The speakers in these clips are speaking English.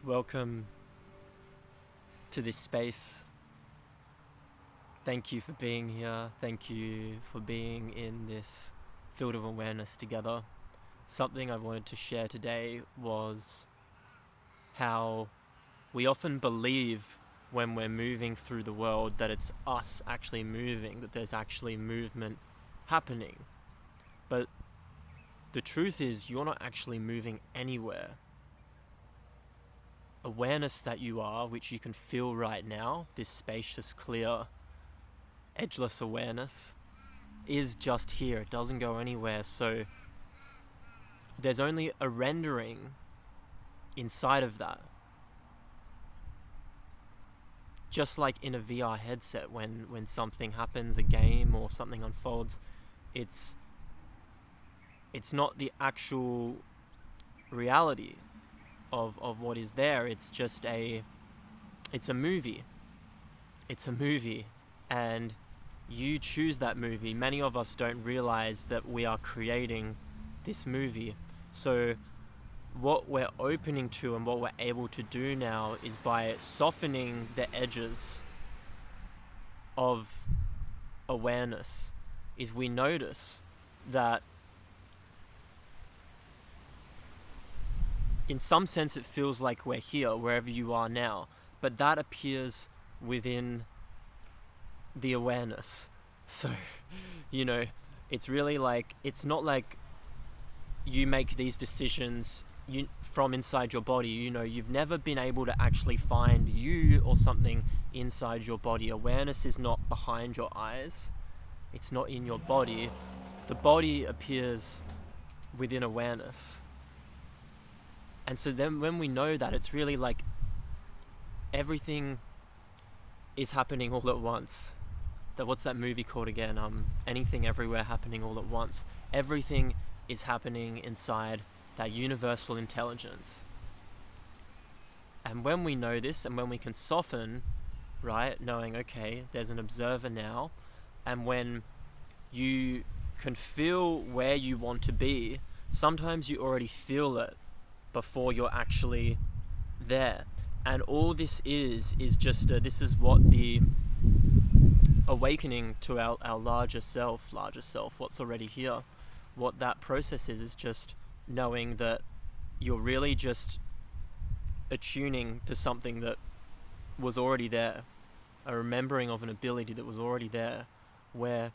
Welcome to this space. Thank you for being here. Thank you for being in this field of awareness together. Something I wanted to share today was how we often believe when we're moving through the world that it's us actually moving, that there's actually movement happening. But the truth is you're not actually moving anywhere. Awareness that you are, which you can feel right now, this spacious, clear, edgeless awareness, is just here. It doesn't go anywhere. So there's only a rendering inside of that. Just like in a VR headset, when something happens, a game or something unfolds, it's not the actual reality of what is there. It's just it's a movie. It's a movie, and you choose that movie. Many of us don't realize that we are creating this movie. So what we're opening to and what we're able to do now is by softening the edges of awareness, is we notice that in some sense it feels like we're here, wherever you are now, but that appears within the awareness. So, it's really like, it's not like you make these decisions from inside your body. You've never been able to actually find you or something inside your body. Awareness is not behind your eyes. It's not in your body. The body appears within awareness. And so then when we know that, it's really like everything is happening all at once. What's that movie called again? Anything Everywhere Happening All at Once. Everything is happening inside that universal intelligence. And when we know this, and when we can soften, right, knowing, okay, there's an observer now, and when you can feel where you want to be, sometimes you already feel it before you're actually there. And all this is just this is what the awakening to our larger self, what's already here, what that process is just knowing that you're really just attuning to something that was already there, a remembering of an ability that was already there, where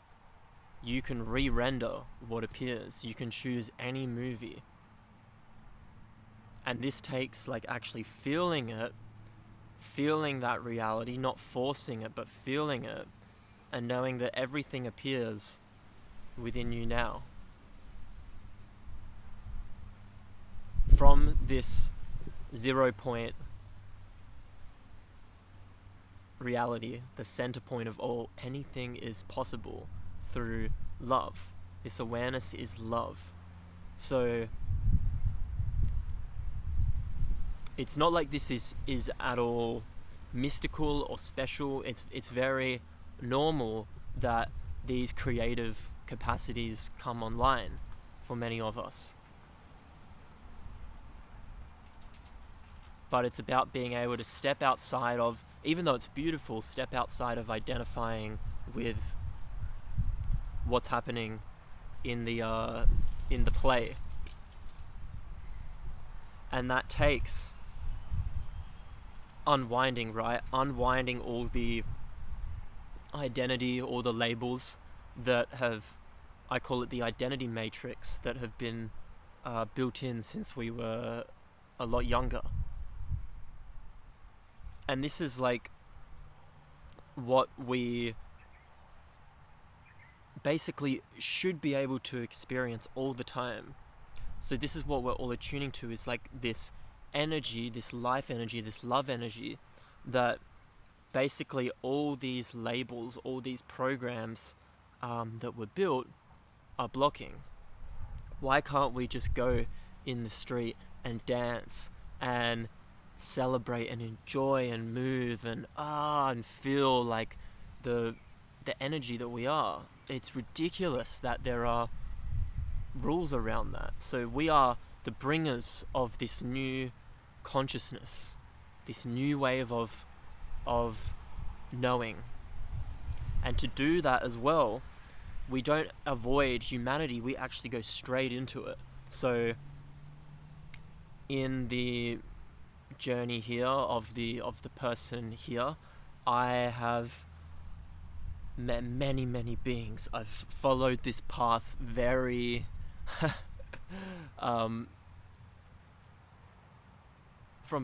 you can re-render what appears. You can choose any movie. And this takes like actually feeling it, feeling that reality, not forcing it, but feeling it, and knowing that everything appears within you now. From this 0 point reality, the center point of all, anything is possible through love. This awareness is love. So it's not like this is at all mystical or special. It's very normal that these creative capacities come online for many of us. But it's about being able to step outside of, even though it's beautiful, step outside of identifying with what's happening in the play. And that takes unwinding, right? Unwinding all the identity, all the labels that have, I call it the identity matrix, that have been built in since we were a lot younger. And this is like what we basically should be able to experience all the time. So this is what we're all attuning to, is like this energy, this life energy, this love energy, that basically all these labels, all these programs that were built are blocking. Why can't we just go in the street and dance and celebrate and enjoy and move and feel like the energy that we are? It's ridiculous that there are rules around that. So we are the bringers of this new consciousness. this new wave of knowing. And to do that as well, we don't avoid humanity, we actually go straight into it. So in the journey here of the person here, I have met many beings. I've followed this path very from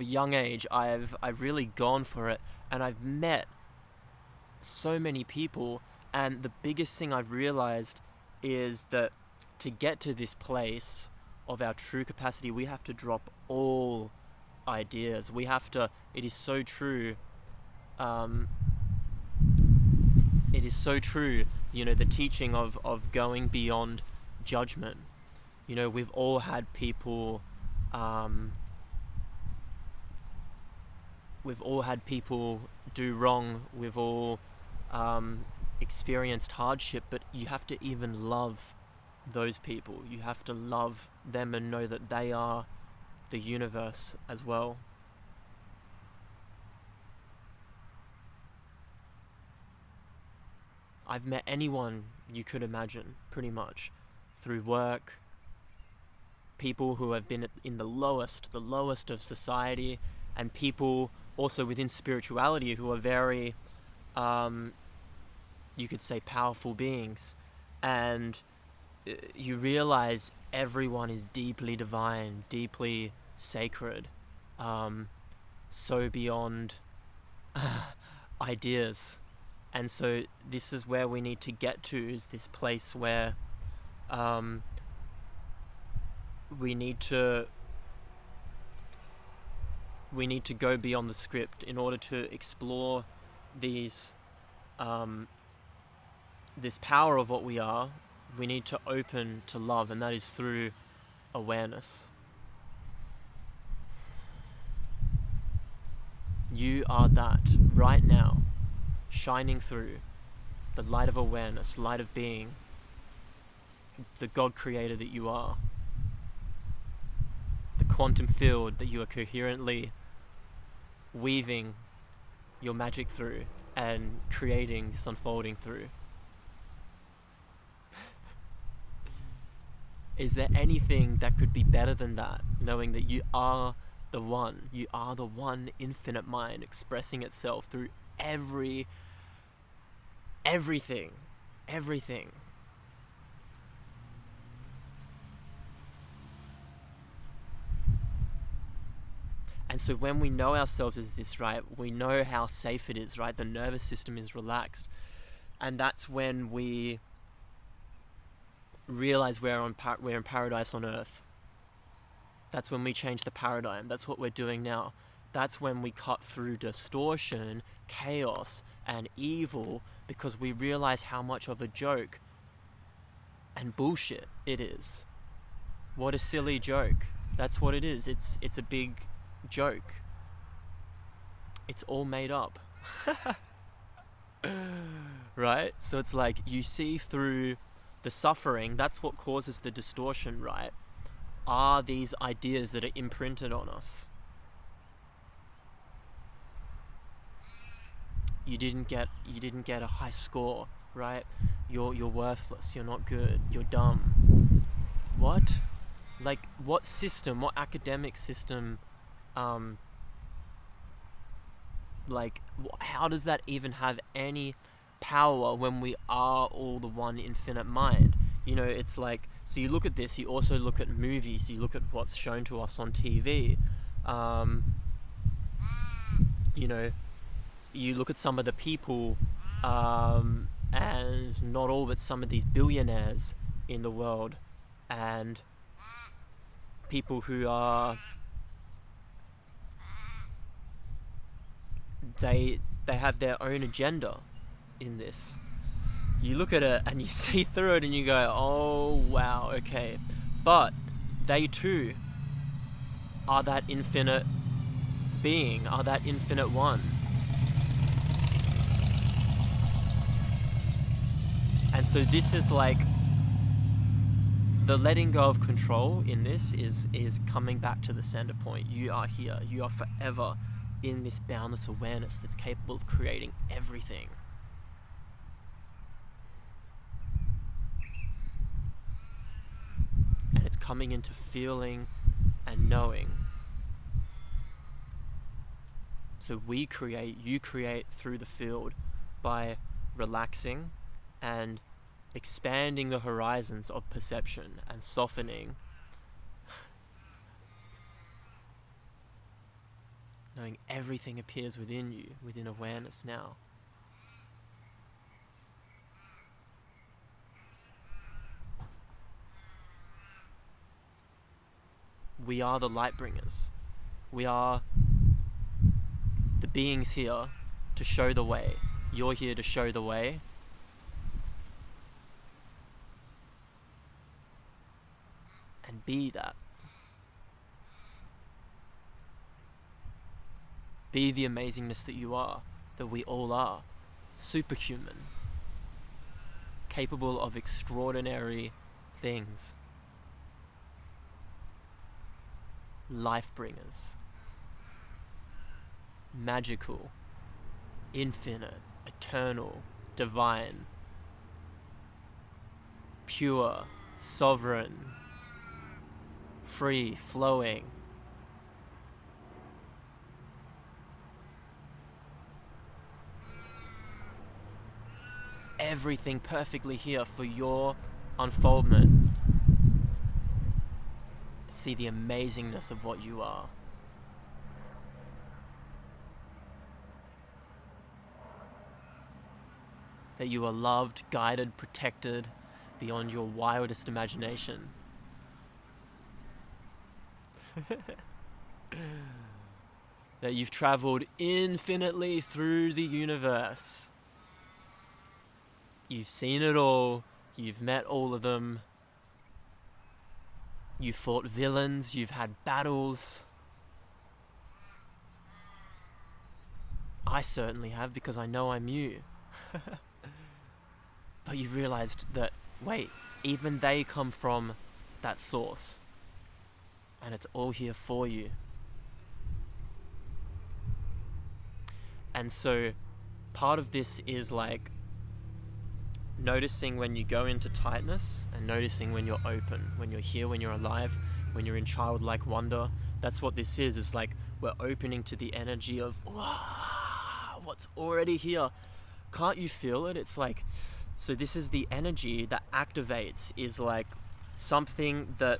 a young age. I've really gone for it, and I've met so many people. And the biggest thing I've realized is that to get to this place of our true capacity, we have to drop all ideas. We have to, it is so true, it is so true, you know, the teaching of going beyond judgment. You know, we've all had people, do wrong, we've all experienced hardship, but you have to even love those people. You have to love them and know that they are the universe as well. I've met anyone you could imagine, pretty much, through work, people who have been in the lowest of society, and people also within spirituality who are very, you could say, powerful beings. And you realize everyone is deeply divine, deeply sacred, so beyond ideas. And so this is where we need to get to, is this place where we need to go beyond the script in order to explore these this power of what we are. We need to open to love, and that is through awareness. You are that right now, shining through the light of awareness, light of being, the God creator that you are, the quantum field that you are coherently weaving your magic through and creating this unfolding through. Is there anything that could be better than that, knowing that you are the one infinite mind expressing itself through everything. And so when we know ourselves as this, right, we know how safe it is, right? The nervous system is relaxed. And that's when we realize we're in paradise on earth. That's when we change the paradigm. That's what we're doing now. That's when we cut through distortion, chaos, and evil, because we realize how much of a joke and bullshit it is. What a silly joke. That's what it is. It's a big joke. It's all made up. Right? So it's like you see through the suffering. That's what causes the distortion, right? Are these ideas that are imprinted on us. You didn't get a high score, right? You're worthless, you're not good, you're dumb. What? Like, what system, what academic system, how does that even have any power when we are all the one infinite mind? You know, it's like, so you look at this, you also look at movies, you look at what's shown to us on TV, you know, you look at some of the people, and not all, but some of these billionaires in the world, and people who are, they have their own agenda in this. You look at it and you see through it and you go, oh wow, okay. But they too are that infinite being, are that infinite one. And so this is like, the letting go of control in this is coming back to the center point. You are here. You are forever in this boundless awareness that's capable of creating everything. And it's coming into feeling and knowing. So we create, you create through the field by relaxing and expanding the horizons of perception and softening. Knowing everything appears within you, within awareness now. We are the lightbringers. We are the beings here to show the way. You're here to show the way. And be that. Be the amazingness that you are, that we all are. Superhuman. Capable of extraordinary things. Life bringers. Magical. Infinite. Eternal. Divine. Pure. Sovereign. Free. Flowing. Everything perfectly here for your unfoldment. See the amazingness of what you are. That you are loved, guided, protected beyond your wildest imagination. That you've traveled infinitely through the universe. You've seen it all. You've met all of them. You've fought villains. You've had battles. I certainly have, because I know I'm you. But you've realized that, wait, even they come from that source. And it's all here for you. And so part of this is like noticing when you go into tightness and noticing when you're open, when you're here, when you're alive, when you're in childlike wonder. That's what this is. It's like we're opening to the energy of what's already here. Can't you feel it? It's like, so this is the energy that activates, is like something that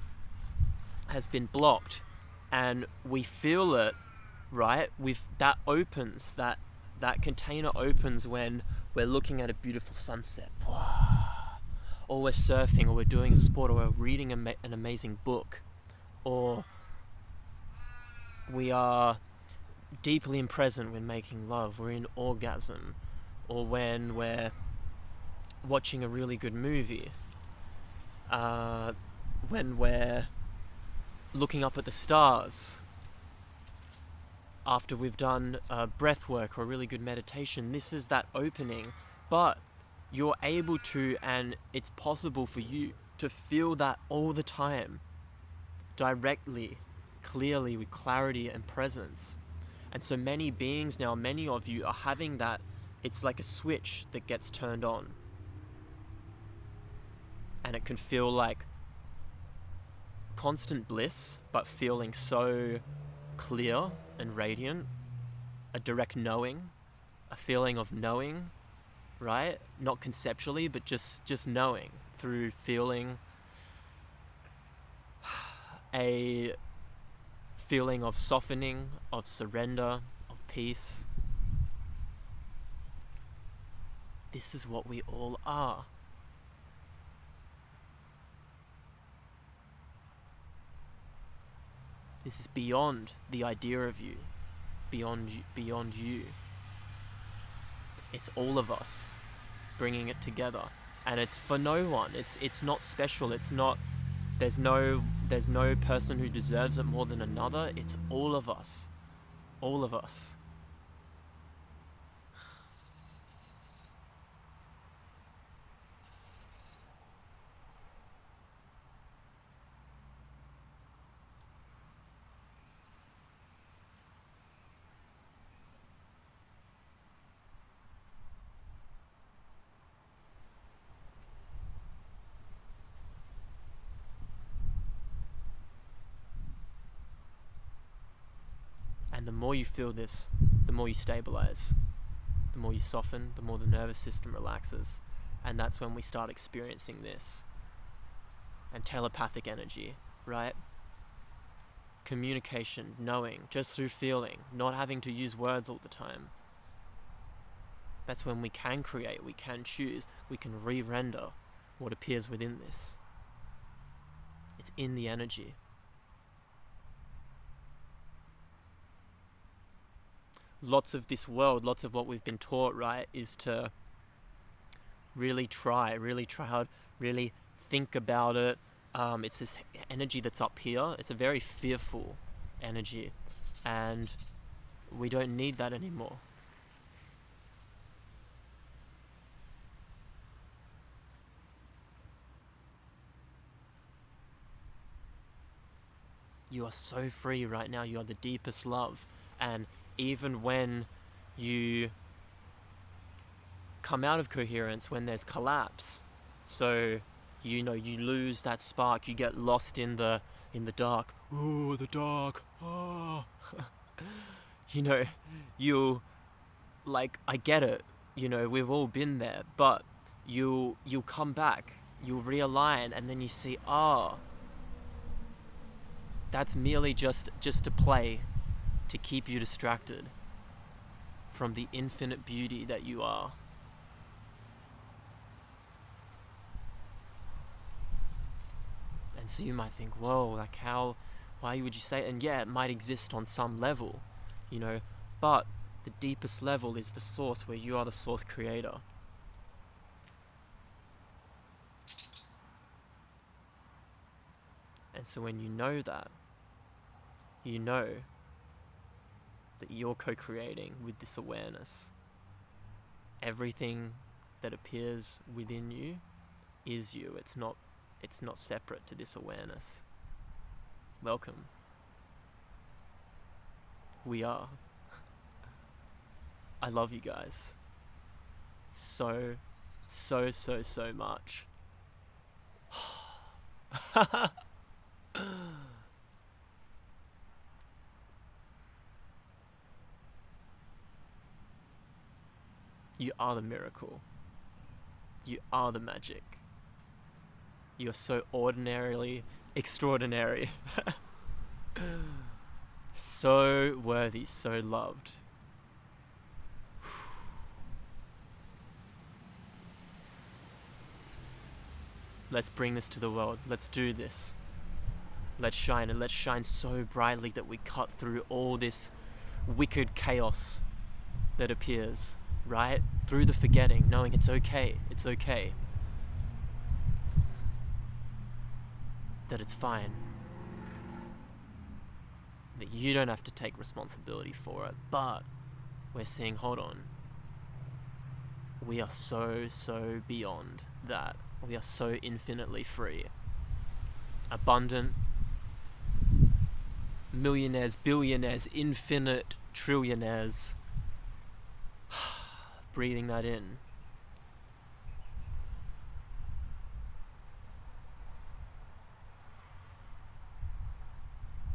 has been blocked, and we feel it, right? That opens, that container opens when we're looking at a beautiful sunset, or we're surfing, or we're doing a sport, or we're reading an amazing book, or we are deeply present when making love, we're in orgasm, or when we're watching a really good movie, when we're looking up at the stars after we've done breath work or a really good meditation. This is that opening, but you're able to, and it's possible for you to feel that all the time, directly, clearly, with clarity and presence. And so many beings now, many of you are having that. It's like a switch that gets turned on, and it can feel like constant bliss, but feeling so clear and radiant, a direct knowing, a feeling of knowing, right? Not conceptually, but just knowing through feeling, a feeling of softening, of surrender, of peace. This is what we all are. This is beyond the idea of you, beyond you. It's all of us bringing it together, and it's for no one. It's not special. It's not. There's no person who deserves it more than another. It's all of us. All of us. And the more you feel this, the more you stabilize, the more you soften, the more the nervous system relaxes. And that's when we start experiencing this. And telepathic energy, right? Communication, knowing, just through feeling, not having to use words all the time. That's when we can create, we can choose, we can re-render what appears within this. It's in the energy. Lots of this world, lots of what we've been taught, right, is to really try hard, really think about it. It's this energy that's up here. It's a very fearful energy, and we don't need that anymore. You are so free right now. You are the deepest love. And even when you come out of coherence, when there's collapse, so you lose that spark, you get lost in the dark. Ooh, the dark. Oh. You'll, like, I get it. We've all been there, but you'll come back, you'll realign, and then you see, that's merely just a play to keep you distracted from the infinite beauty that you are. And so you might think, whoa, like why would you say it? And yeah, it might exist on some level, but the deepest level is the source, where you are the source creator. And so when you know that you're co-creating with this awareness. Everything that appears within you is you. It's not separate to this awareness. Welcome. We are. I love you guys so much. You are the miracle. You are the magic. You are so ordinarily extraordinary. So worthy, so loved. Let's bring this to the world. Let's do this. Let's shine, and let's shine so brightly that we cut through all this wicked chaos that appears, right? Through the forgetting, knowing it's okay. That it's fine. That you don't have to take responsibility for it, but we're seeing, hold on. We are so beyond that. We are so infinitely free. Abundant. Millionaires, billionaires, infinite trillionaires. Breathing that in.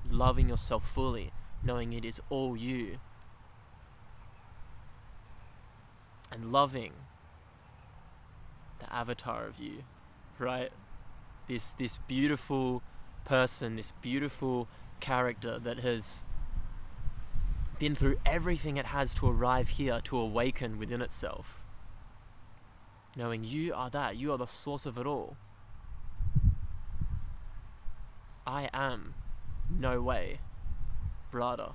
Loving yourself fully, knowing it is all you. And loving the avatar of you, right? This beautiful person, this beautiful character that has been through everything it has to arrive here, to awaken within itself. Knowing you are that, you are the source of it all. I am no way, brother.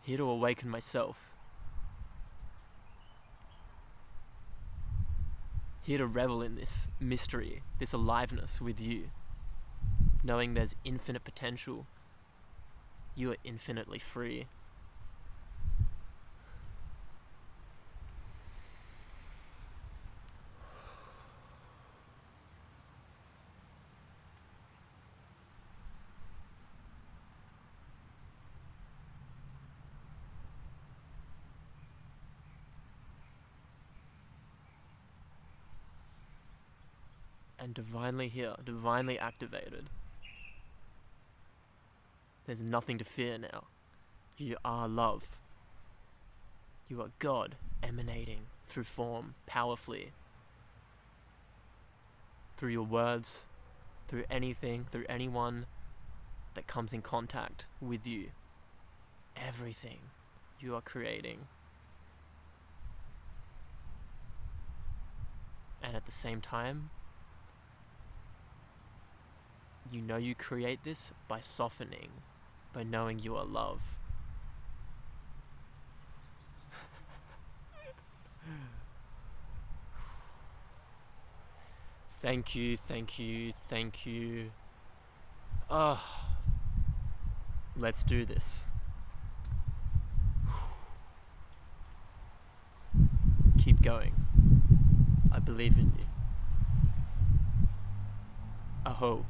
Here to awaken myself. Here to revel in this mystery, this aliveness with you. Knowing there's infinite potential. You are infinitely free. And divinely here, divinely activated. There's nothing to fear now. You are love. You are God emanating through form, powerfully. Through your words, through anything, through anyone that comes in contact with you. Everything you are creating. And at the same time, you know you create this by softening, by knowing you are love. Thank you, thank you, thank you. Let's do this. Keep going. I believe in you. Aho.